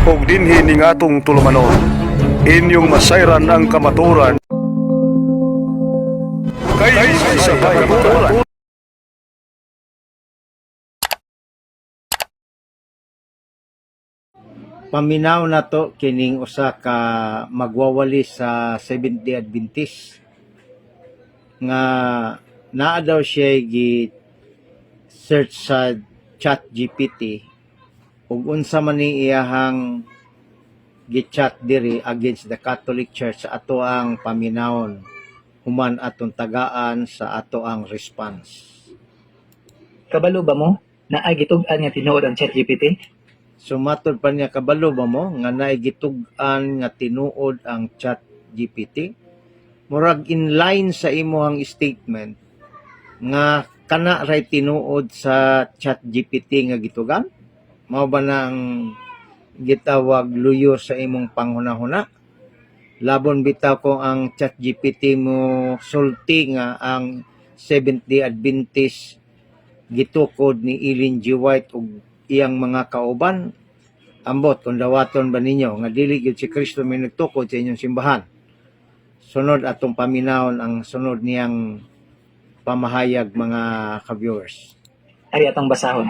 ug dinhi ning atong tulumanon. Inyong masayran ang kamaturan kay sa kamaturan. Paminaw na to kining usa ka magwawali sa Seventh-day Adventist nga naa daw siya gi search sa ChatGPT ug unsa man ni iyahang gi-chat diri against the Catholic Church sa ato ang paminawon human atong tagaan sa ato ang response. Kabalo ba mo na ay gitug-an nga tinuod ang ChatGPT? Sumatod pa niya, kabalo ba mo nga naigitug-an nga tinuod ang ChatGPT? Murag in line sa imuhang statement nga kana ray tinuod sa ChatGPT nga gitugan? Mao ba nang gitawag luyo sa imong panghunahuna? Labon bitaw ko ang ChatGPT mo sulti nga ang Seventh-day Adventist gitukod ni Ellen G. White ug iyang mga kauban. Ambot kung dawaton ba ninyo nga dili gyud si Kristo may nagtukod sa inyong simbahan. Sunod atong paminawon ang sunod niyang pamahayag, mga ka-viewers. Ay atong basahon.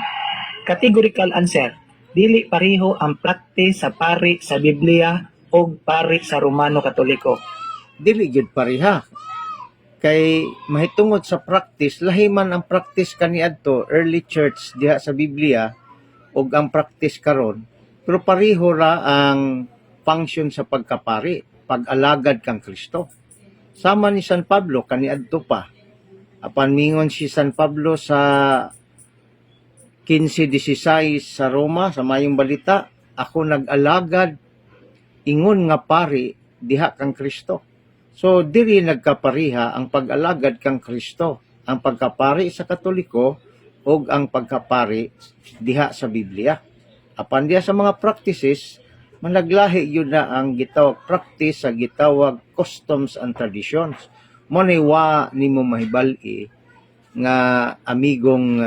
Categorical answer. Dili pareho ang practice sa pari sa Biblia o pari sa Romano Katoliko. Dili gyud pareha. Kay mahitungod sa practice, lahi man ang practice kaniadto early church diha sa Biblia ug ang practice karon, pero pareho ra ang function sa pagkapari, pag-alagad kang Kristo. Sama ni San Pablo kaniadto pa. Apan mingon si San Pablo sa 15:16 sa Roma sa mayong balita, ako nag-alagad ingon nga pari diha kang Kristo. So diri nagkapariha ang pag-alagad kang Kristo, ang pagkapari sa Katoliko ug ang pagkapari diha sa Biblia. Apan diha sa mga practices, managlahi yun na ang gitawag practice sa gitawag customs and traditions. Mo ni wa nimo mahibal-i nga amigong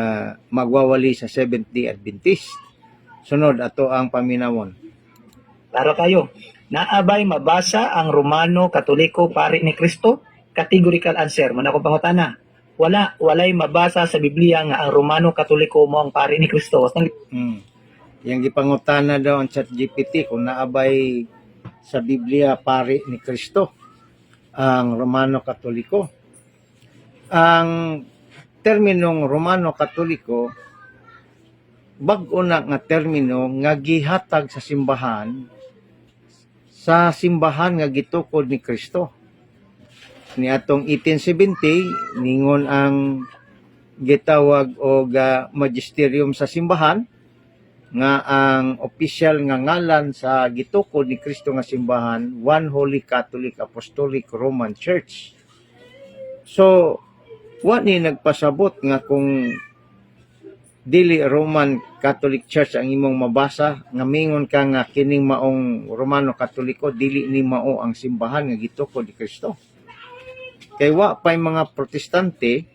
magwawali sa Seventh-day Adventist. Sunod ato ang paminawon. Klaro kayo. Naabay mabasa ang Romano Katoliko pari ni Kristo? Categorical answer. Man ako pangutana. Walay mabasa sa Biblia nga ang Romano Katoliko mo ang pari ni Kristo. Yang gipangutana daw ang ChatGPT kung naabay sa Biblia pari ni Kristo ang Romano Katoliko. Ang terminong Romano Katoliko bag-o na nga termino nga gihatag sa simbahan nga gitukod ni Kristo. Ni atong 1870 ningon ang gitawag og magisterium sa simbahan nga ang opisyal nga ngalan sa gitukod ni Kristo nga simbahan, One Holy Catholic Apostolic Roman Church. So wa ni nagpasabot nga kung dili Roman Catholic Church ang imong mabasa nga mingon ka nga kining maong Romano Katoliko dili ni mao ang simbahan nga gitukod ni Kristo. Kay wa pay mga Protestante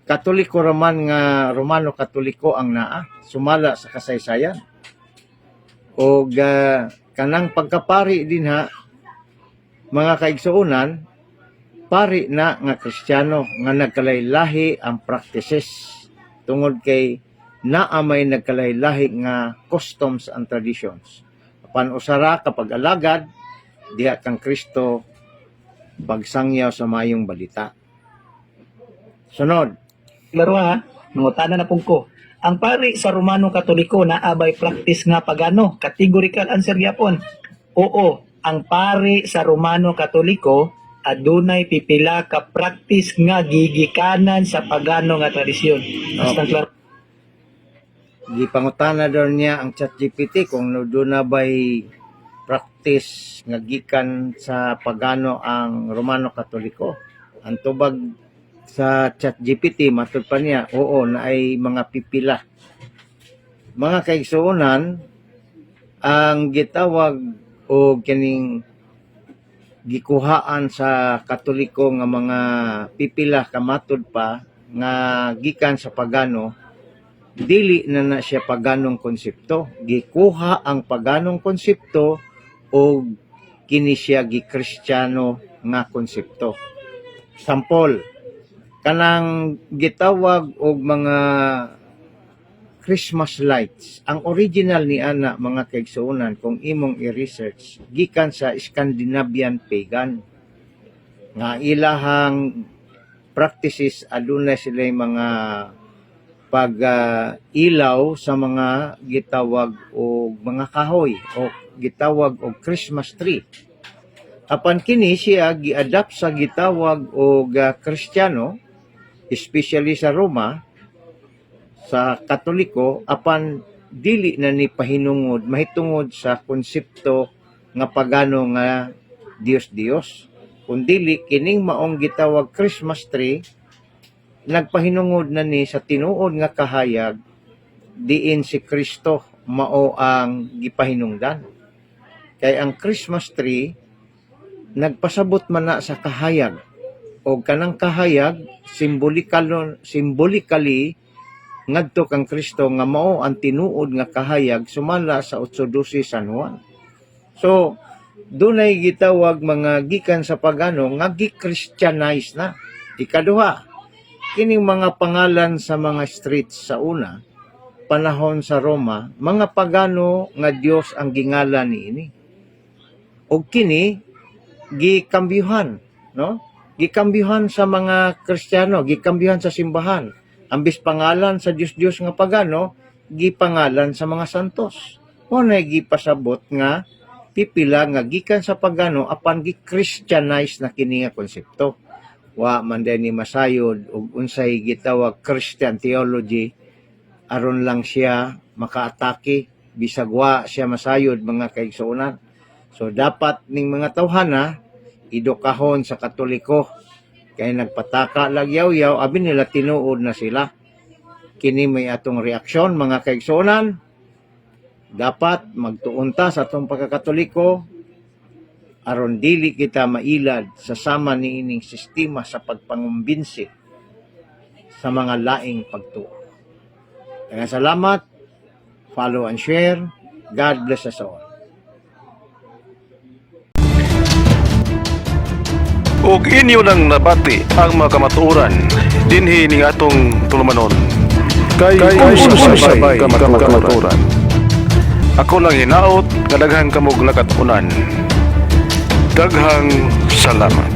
Katoliko raman nga Romano Katoliko ang naa sumala sa kasaysayan. O kanang pagkapari din ha, mga kaigsuonan, pari na nga Kristiyano nga nagkalaylahi ang practices tungod kay naa may nagkalaylahi nga customs and traditions. Apan usara kapag alagad diha kang Kristo pagsangyaw sa mayong balita. Sunod. Klaro ha. Nangutana na pong ko. Ang pari sa Romano Katoliko naabay practice nga pagano? Categorical answer gyapon. Oo, ang pari sa Romano Katoliko adunay pipila ka practice nga gigikanan sa pagano nga tradisyon. Basta klaro. Gipangutana daw niya ang ChatGPT kung doon na ba'y practice nga gikan sa pagano ang Romano Katoliko. Ang tubag sa ChatGPT, matud pa niya, oo, na ay mga pipila. Mga kaigsuonan, ang gitawag o kining gikuhaan sa Katoliko nga mga pipila kamatud pa nga gikan sa pagano dili na siya paganong konsepto. Gikuha ang paganong konsepto o kini siya gi-Kristiyano nga konsepto. Sampol, kanang gitawag og mga Christmas lights. Ang original ni ana mga kaigsuonan kung imong i-research gikan sa Scandinavian pagan nga ilahang practices adunay sila mga pag ilaw sa mga gitawag og mga kahoy o gitawag og Christmas tree. Apan kini siya gi-adapt sa gitawag og Kristiyano, especially sa Roma, sa Katoliko, apan dili na ni pahinungod mahitungod sa konsepto nga pagano nga Dios kun dili kining maong gitawag Christmas tree nagpahinungod na ni sa tinuod nga kahayag diin si Kristo mao ang gipahinungdan. Kay ang Christmas tree nagpasabot man na sa kahayag o kanang kahayag symbolically ngadto kang Kristo nga mao ang tinuod nga kahayag sumala sa 8:12 San Juan. So dunay gitawag mga gikan sa pagano nga gi-Christianize na. Ikaduha, kining mga pangalan sa mga streets sa una panahon sa Roma, mga pagano nga Dios ang gingalan niini. Og kini gikambyuhan, no? Gikambyuhan sa mga Kristiyano, gikambyuhan sa simbahan. Ambis pangalan sa Diyos nga pagano, gipangalan sa mga santos. Muna gipasabot nga pipila nga gikan sa pagano apan gi-Christianize na kini nga konsepto. Wa man din ni masayod og unsay gitawag Christian theology aron lang siya makaatake bisag wa siya masayod mga kaigsuonan. So dapat ning mga tawhana idukahon sa Katoliko. Kaya nagpataka lagyaw-yaw, abi nila tinuod na sila. Kini may atong reaksyon, mga kaigsuonan. Dapat magtuunta sa atong pagkakatoliko aron dili kita mailad sa sama ni ining sistema sa pagpangumbinsi sa mga laing pagtuo. Kaya salamat, follow and share. God bless us all. Ug inyo nang nabati ang mga kamatuoran dinhi ning atong tulumanon. Kay sabay kamatuoran. Ako lang hinaot, kadaghang kamog nakatunan. Daghang salamat.